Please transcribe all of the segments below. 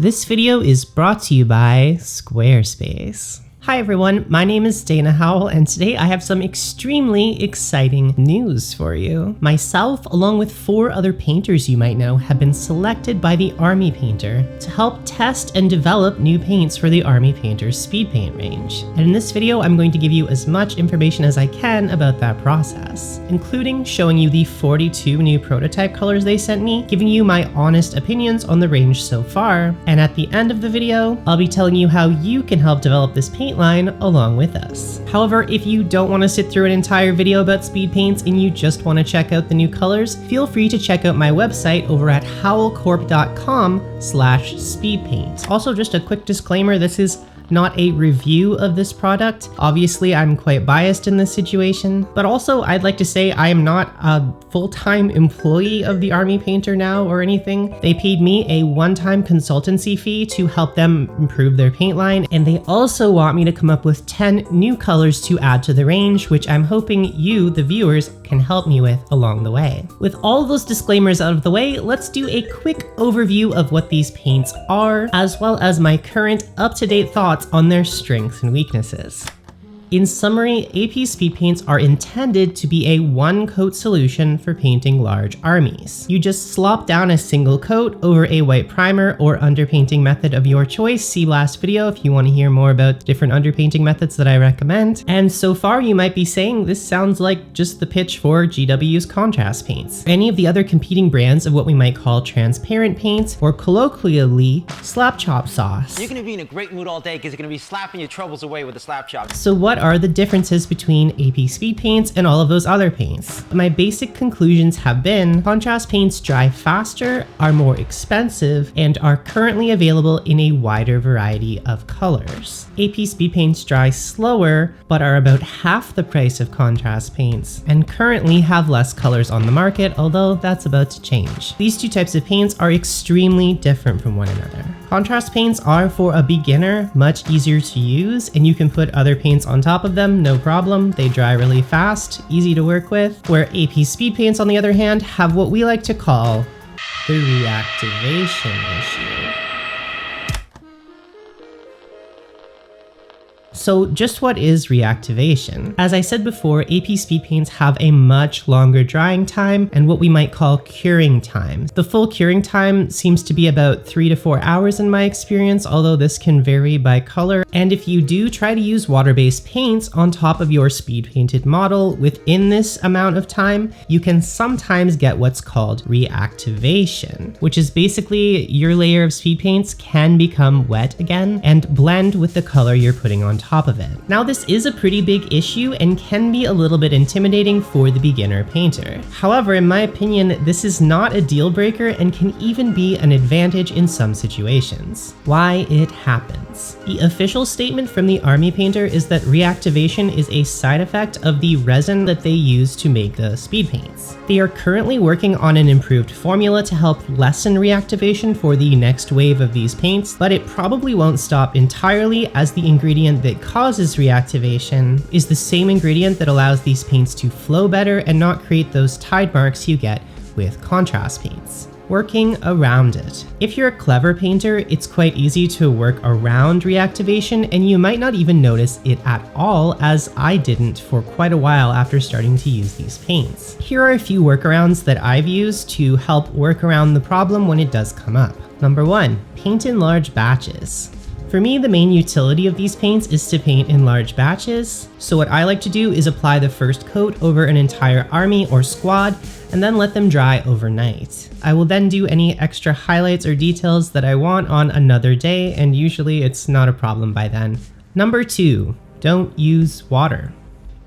This video is brought to you by Squarespace. Hi everyone, my name is Dana Howl, and today I have some extremely exciting news for you. Myself, along with 4 other painters you might know, have been selected by the Army Painter to help test and develop new paints for the Army Painter's speed paint range. And in this video, I'm going to give you as much information as I can about that process, including showing you the 42 new prototype colors they sent me, giving you my honest opinions on the range so far, and at the end of the video, I'll be telling you how you can help develop this paint line along with us. However, if you don't want to sit through an entire video about speed paints and you just want to check out the new colors, feel free to check out my website over at howlcorp.com/speedpaint. Also, just a quick disclaimer, this is not a review of this product. Obviously, I'm quite biased in this situation, but also I'd like to say I am not a full-time employee of the Army Painter now or anything. They paid me a one-time consultancy fee to help them improve their paint line, and they also want me to come up with 10 new colors to add to the range, which I'm hoping you, the viewers, can help me with along the way. With all those disclaimers out of the way, let's do a quick overview of what these paints are, as well as my current up-to-date thoughts on their strengths and weaknesses. In summary, AP speed paints are intended to be a one-coat solution for painting large armies. You just slop down a single coat over a white primer or underpainting method of your choice. See last video if you want to hear more about different underpainting methods that I recommend. And so far you might be saying this sounds like just the pitch for GW's contrast paints. Any of the other competing brands of what we might call transparent paints, or colloquially, slap chop sauce. You're gonna be in a great mood all day because you're gonna be slapping your troubles away with the slap chop. So what are the differences between AP speed paints and all of those other paints? My basic conclusions have been contrast paints dry faster, are more expensive, and are currently available in a wider variety of colors. AP speed paints dry slower, but are about half the price of contrast paints, and currently have less colors on the market, although that's about to change. These two types of paints are extremely different from one another. Contrast paints are for a beginner, much easier to use, and you can put other paints on top of them, no problem. They dry really fast, easy to work with, where AP speed paints, on the other hand, have what we like to call the reactivation issue. So just what is reactivation? As I said before, AP speed paints have a much longer drying time and what we might call curing time. The full curing time seems to be about 3 to 4 hours in my experience, although this can vary by color. And if you do try to use water-based paints on top of your speed painted model within this amount of time, you can sometimes get what's called reactivation, which is basically your layer of speed paints can become wet again and blend with the color you're putting on top of it. Now, this is a pretty big issue and can be a little bit intimidating for the beginner painter. However, in my opinion, this is not a deal breaker and can even be an advantage in some situations. Why it happens. The official statement from the Army Painter is that reactivation is a side effect of the resin that they use to make the speed paints. They are currently working on an improved formula to help lessen reactivation for the next wave of these paints, but it probably won't stop entirely, as the ingredient that causes reactivation is the same ingredient that allows these paints to flow better and not create those tide marks you get with contrast paints. Working around it. If you're a clever painter, it's quite easy to work around reactivation, and you might not even notice it at all, as I didn't for quite a while after starting to use these paints. Here are a few workarounds that I've used to help work around the problem when it does come up. Number 1, paint in large batches. For me, the main utility of these paints is to paint in large batches. So what I like to do is apply the first coat over an entire army or squad and then let them dry overnight. I will then do any extra highlights or details that I want on another day, and usually it's not a problem by then. Number 2, don't use water.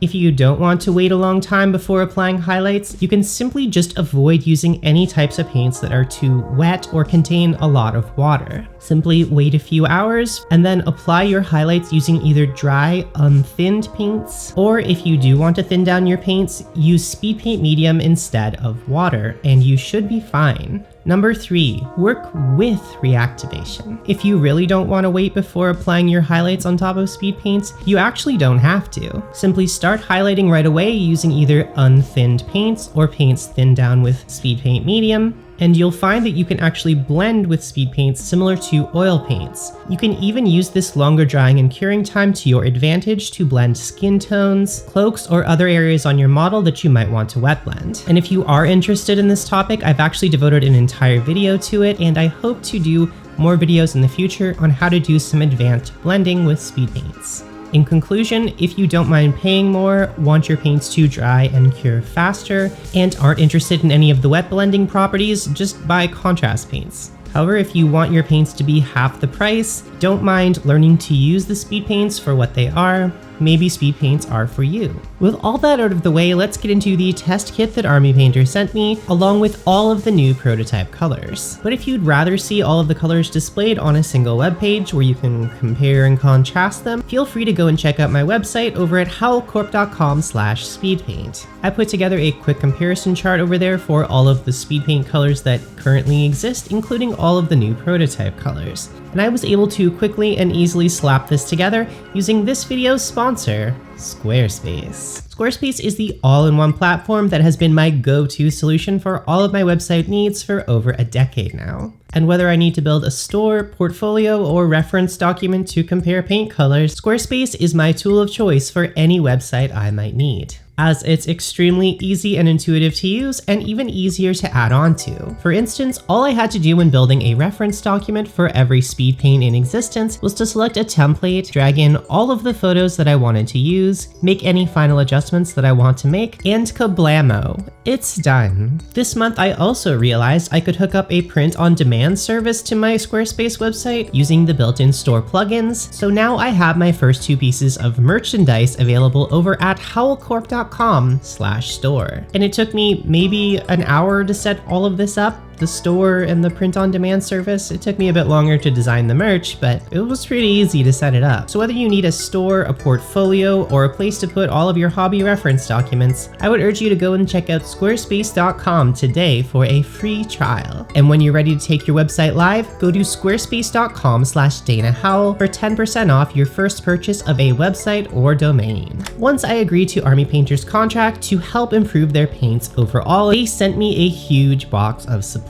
If you don't want to wait a long time before applying highlights, you can simply just avoid using any types of paints that are too wet or contain a lot of water. Simply wait a few hours and then apply your highlights using either dry, unthinned paints, or if you do want to thin down your paints, use speed paint medium instead of water, and you should be fine. Number 3, work with reactivation. If you really don't want to wait before applying your highlights on top of speed paints, you actually don't have to. Simply start highlighting right away using either unthinned paints or paints thinned down with speed paint medium. And you'll find that you can actually blend with speed paints similar to oil paints. You can even use this longer drying and curing time to your advantage to blend skin tones, cloaks, or other areas on your model that you might want to wet blend. And if you are interested in this topic, I've actually devoted an entire video to it, and I hope to do more videos in the future on how to do some advanced blending with speed paints. In conclusion, if you don't mind paying more, want your paints to dry and cure faster, and aren't interested in any of the wet blending properties, just buy contrast paints. However, if you want your paints to be half the price, don't mind learning to use the speed paints for what they are. Maybe speed paints are for you. With all that out of the way, let's get into the test kit that Army Painter sent me, along with all of the new prototype colors. But if you'd rather see all of the colors displayed on a single web page where you can compare and contrast them, feel free to go and check out my website over at howlcorp.com/speedpaint. I put together a quick comparison chart over there for all of the speed paint colors that currently exist, including all of the new prototype colors. And I was able to quickly and easily slap this together using this video's sponsor, Squarespace. Squarespace is the all-in-one platform that has been my go-to solution for all of my website needs for over a decade now. And whether I need to build a store, portfolio, or reference document to compare paint colors, Squarespace is my tool of choice for any website I might need, as it's extremely easy and intuitive to use, and even easier to add on to. For instance, all I had to do when building a reference document for every speed paint in existence was to select a template, drag in all of the photos that I wanted to use, make any final adjustments that I want to make, and kablamo, it's done. This month I also realized I could hook up a print-on-demand service to my Squarespace website using the built-in store plugins, so now I have my first two pieces of merchandise available over at howlcorp.com/store. And it took me maybe an hour to set all of this up. The store and the print-on-demand service, it took me a bit longer to design the merch, but it was pretty easy to set it up. So whether you need a store, a portfolio, or a place to put all of your hobby reference documents, I would urge you to go and check out squarespace.com today for a free trial. And when you're ready to take your website live, go to squarespace.com/DanaHowell for 10% off your first purchase of a website or domain. Once I agreed to Army Painter's contract to help improve their paints overall, they sent me a huge box of supplies.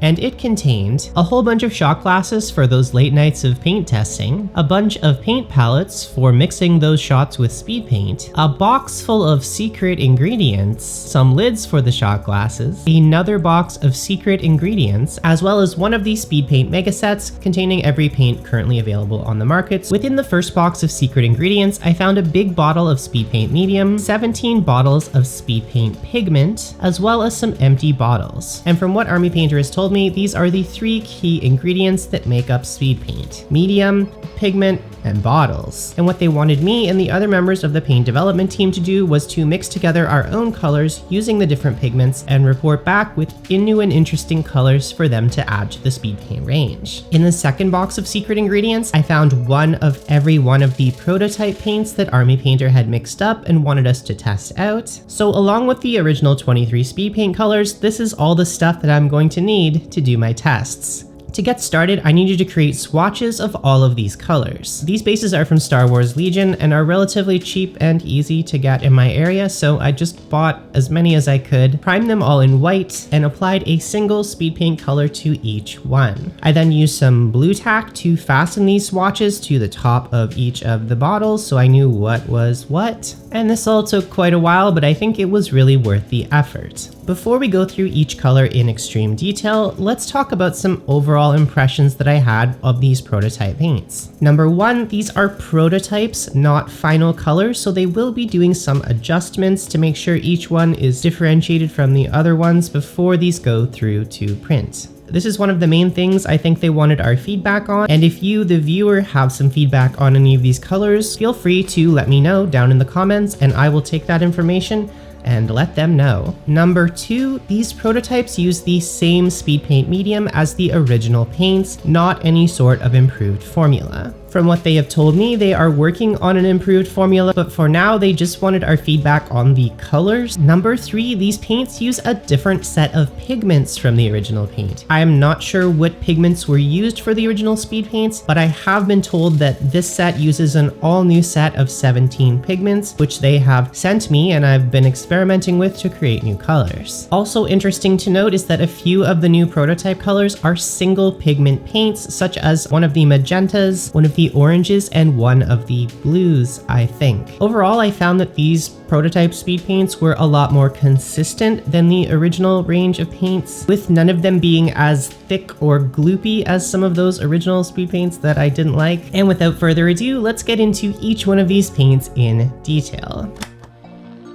And it contained a whole bunch of shot glasses for those late nights of paint testing, a bunch of paint palettes for mixing those shots with speed paint, a box full of secret ingredients, some lids for the shot glasses, another box of secret ingredients, as well as one of these speed paint mega sets containing every paint currently available on the markets. Within the first box of secret ingredients, I found a big bottle of speed paint medium, 17 bottles of speed paint pigment, as well as some empty bottles. And from what Army Painter has told me, these are the three key ingredients that make up speed paint: medium, pigment, and bottles. And what they wanted me and the other members of the paint development team to do was to mix together our own colors using the different pigments and report back with new and interesting colors for them to add to the speed paint range. In the second box of secret ingredients, I found one of every one of the prototype paints that Army Painter had mixed up and wanted us to test out. So along with the original 23 speed paint colors, this is all the stuff that I'm going to need to do my tests. To get started, I needed to create swatches of all of these colors. These bases are from Star Wars Legion and are relatively cheap and easy to get in my area, so I just bought as many as I could, primed them all in white, and applied a single speed paint color to each one. I then used some blue tack to fasten these swatches to the top of each of the bottles so I knew what was what. And this all took quite a while, but I think it was really worth the effort. Before we go through each color in extreme detail, let's talk about some overall impressions that I had of these prototype paints. Number one, these are prototypes, not final colors, so they will be doing some adjustments to make sure each one is differentiated from the other ones before these go through to print. This is one of the main things I think they wanted our feedback on, and if you, the viewer, have some feedback on any of these colors, feel free to let me know down in the comments and I will take that information and let them know. Number two, these prototypes use the same speed paint medium as the original paints, not any sort of improved formula. From what they have told me, they are working on an improved formula, but for now they just wanted our feedback on the colors. Number 3, these paints use a different set of pigments from the original paint. I am not sure what pigments were used for the original speed paints, but I have been told that this set uses an all new set of 17 pigments, which they have sent me and I've been experimenting with to create new colors. Also interesting to note is that a few of the new prototype colors are single pigment paints, such as one of the magentas, one of the oranges, and one of the blues, I think. Overall, I found that these prototype speed paints were a lot more consistent than the original range of paints, with none of them being as thick or gloopy as some of those original speed paints that I didn't like. And without further ado, let's get into each one of these paints in detail.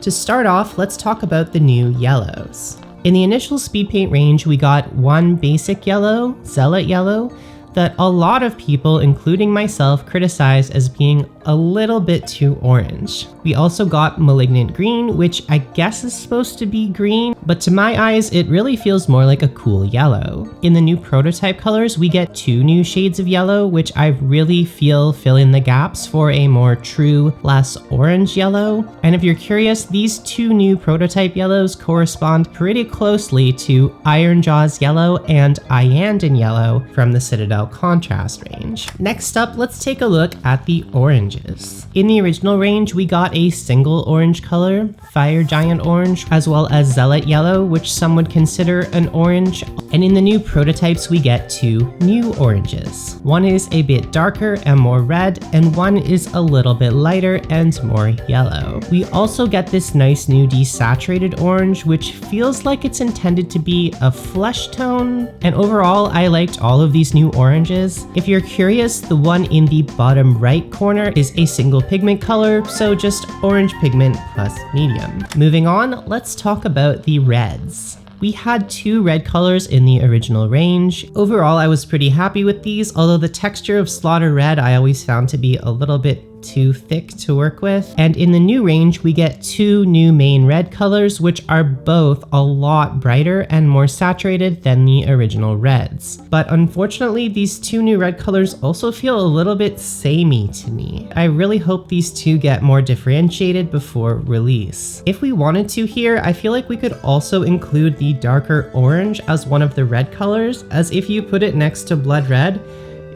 To start off, let's talk about the new yellows. In the initial speed paint range, we got one basic yellow, Zealot Yellow, that a lot of people, including myself, criticized as being a little bit too orange. We also got Malignant Green, which I guess is supposed to be green, but to my eyes, it really feels more like a cool yellow. In the new prototype colors, we get 2 new shades of yellow, which I really feel fill in the gaps for a more true, less orange yellow. And if you're curious, these 2 new prototype yellows correspond pretty closely to Iron Jaws Yellow and Iandin Yellow from the Citadel contrast range. Next up, let's take a look at the oranges. In the original range, we got a single orange color, Fire Giant Orange, as well as Zealot Yellow, which some would consider an orange. And in the new prototypes, we get 2 new oranges. One is a bit darker and more red, and one is a little bit lighter and more yellow. We also get this nice new desaturated orange, which feels like it's intended to be a flesh tone. And overall, I liked all of these new oranges. If you're curious, the one in the bottom right corner is a single pigment color, so just orange pigment plus medium. Moving on, let's talk about the reds. We had 2 red colors in the original range. Overall, I was pretty happy with these, although the texture of Slaughter Red I always found to be a little bit too thick to work with. And in the new range, we get 2 new main red colors, which are both a lot brighter and more saturated than the original reds. But unfortunately, these 2 new red colors also feel a little bit samey to me. I really hope these 2 get more differentiated before release. If we wanted to here, I feel like we could also include the darker orange as one of the red colors, as if you put it next to Blood Red,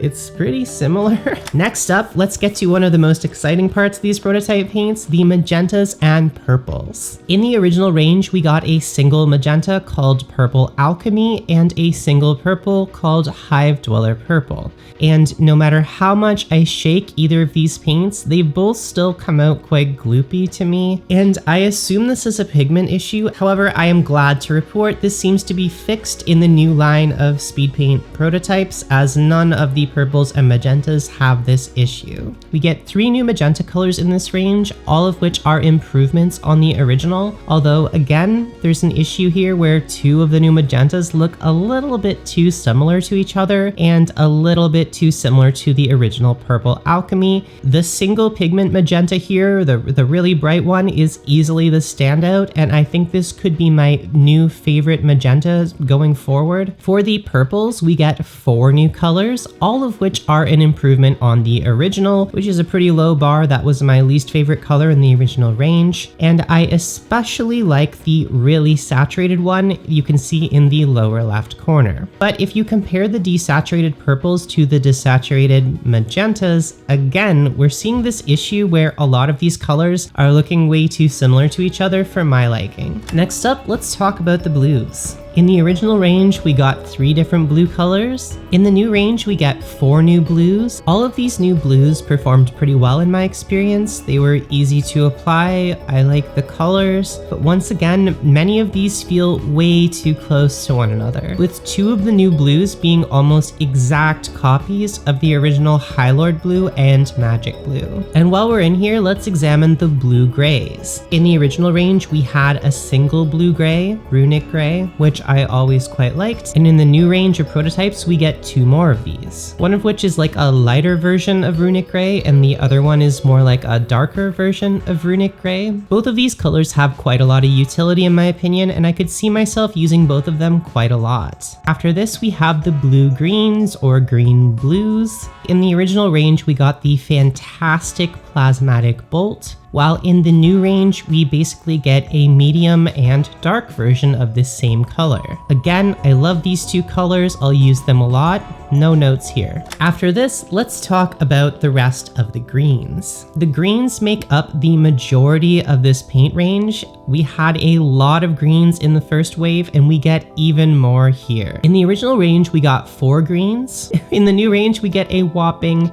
it's pretty similar. Next up, let's get to one of the most exciting parts of these prototype paints, the magentas and purples. In the original range, we got a single magenta called Purple Alchemy and a single purple called Hive Dweller Purple. And no matter how much I shake either of these paints, they both still come out quite gloopy to me. And I assume this is a pigment issue. However, I am glad to report this seems to be fixed in the new line of speed paint prototypes, as none of the purples and magentas have this issue. We get 3 new magenta colors in this range, all of which are improvements on the original, although again, there's an issue here where 2 of the new magentas look a little bit too similar to each other and a little bit too similar to the original Purple Alchemy. The single pigment magenta here, the really bright one, is easily the standout, and I think this could be my new favorite magenta going forward. For the purples, we get 4 new colors, all of which are an improvement on the original, which is a pretty low bar. That was my least favorite color in the original range, and I especially like the really saturated one you can see in the lower left corner. But if you compare the desaturated purples to the desaturated magentas, again, we're seeing this issue where a lot of these colors are looking way too similar to each other for my liking. Next up, let's talk about the blues. In the original range, we got 3 different blue colors. In the new range, we get 4 new blues. All of these new blues performed pretty well in my experience. They were easy to apply. I like the colors, but once again, many of these feel way too close to one another, with 2 of the new blues being almost exact copies of the original High Lord Blue and Magic Blue. And while we're in here, let's examine the blue grays. In the original range, we had a single blue gray, Runic Gray, which I always quite liked. And in the new range of prototypes, we get 2 more of these. One of which is like a lighter version of Runic Gray, and the other one is more like a darker version of Runic Gray. Both of these colors have quite a lot of utility in my opinion, and I could see myself using both of them quite a lot. After this, we have the blue greens or green blues. In the original range, we got the fantastic plasmatic bolt, while in the new range, we basically get a medium and dark version of this same color. Again, I love these 2 colors, I'll use them a lot, no notes here. After this, let's talk about the rest of the greens. The greens make up the majority of this paint range. We had a lot of greens in the first wave, and we get even more here. In the original range, we got 4 greens. In the new range, we get a whopping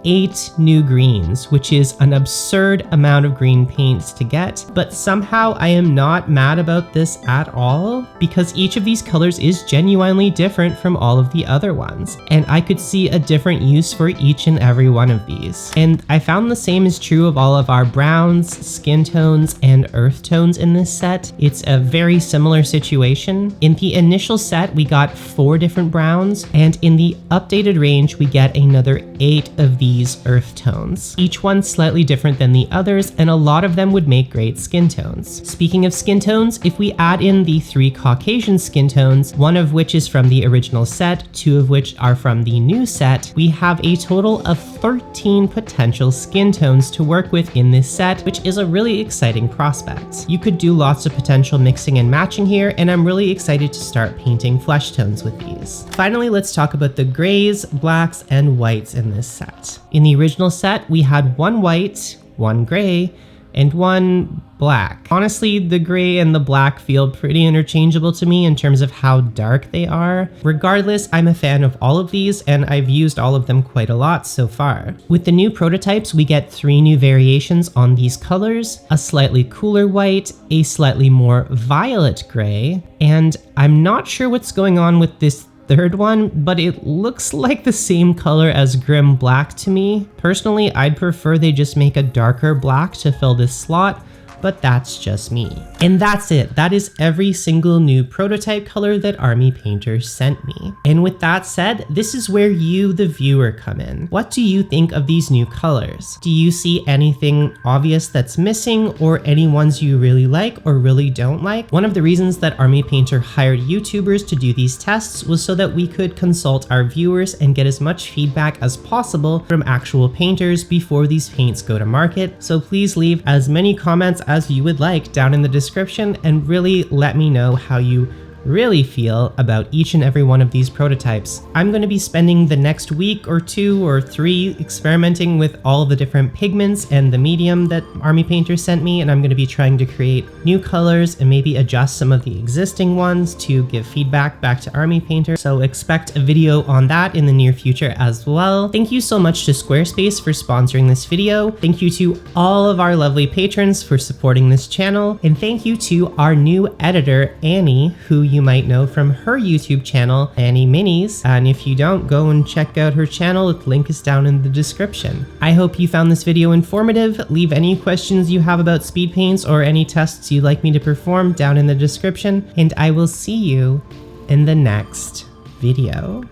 8 new greens, which is an absurd amount of green paints to get, but somehow I am not mad about this at all because each of these colors is genuinely different from all of the other ones, and I could see a different use for each and every one of these. And I found the same is true of all of our browns, skin tones, and earth tones in this set. It's a very similar situation. In the initial set, we got 4 different browns, and in the updated range, we get another 8 of these earth tones. Each one slightly different than the others, and a lot of them would make great skin tones. Speaking of skin tones, if we add in the 3 Caucasian skin tones, one of which is from the original set, 2 of which are from the new set, we have a total of 13 potential skin tones to work with in this set, which is a really exciting prospect. You could do lots of potential mixing and matching here, and I'm really excited to start painting flesh tones with these. Finally, let's talk about the grays, blacks, and whites in this set. In the original set, we had 1 white, 1 gray, and 1 black. Honestly, the gray and the black feel pretty interchangeable to me in terms of how dark they are. Regardless, I'm a fan of all of these, and I've used all of them quite a lot so far. With the new prototypes, we get 3 new variations on these colors: a slightly cooler white, a slightly more violet gray, and I'm not sure what's going on with this 3rd one, but it looks like the same color as Grim Black to me. Personally, I'd prefer they just make a darker black to fill this slot, but that's just me. And that's it. That is every single new prototype color that Army Painter sent me. And with that said, this is where you, the viewer, come in. What do you think of these new colors? Do you see anything obvious that's missing, or any ones you really like or really don't like? One of the reasons that Army Painter hired YouTubers to do these tests was so that we could consult our viewers and get as much feedback as possible from actual painters before these paints go to market. So please leave as many comments as you would like down in the description, and really let me know how you really feel about each and every one of these prototypes. I'm going to be spending the next week or 2 or 3 experimenting with all the different pigments and the medium that Army Painter sent me, and I'm going to be trying to create new colors and maybe adjust some of the existing ones to give feedback back to Army Painter. So expect a video on that in the near future as well. Thank you so much to Squarespace for sponsoring this video. Thank you to all of our lovely patrons for supporting this channel, and thank you to our new editor, Annie, who you might know from her YouTube channel, Annie Minis, and if you don't, go and check out her channel. The link is down in the description. I hope you found this video informative. Leave any questions you have about speed paints or any tests you'd like me to perform down in the description, and I will see you in the next video.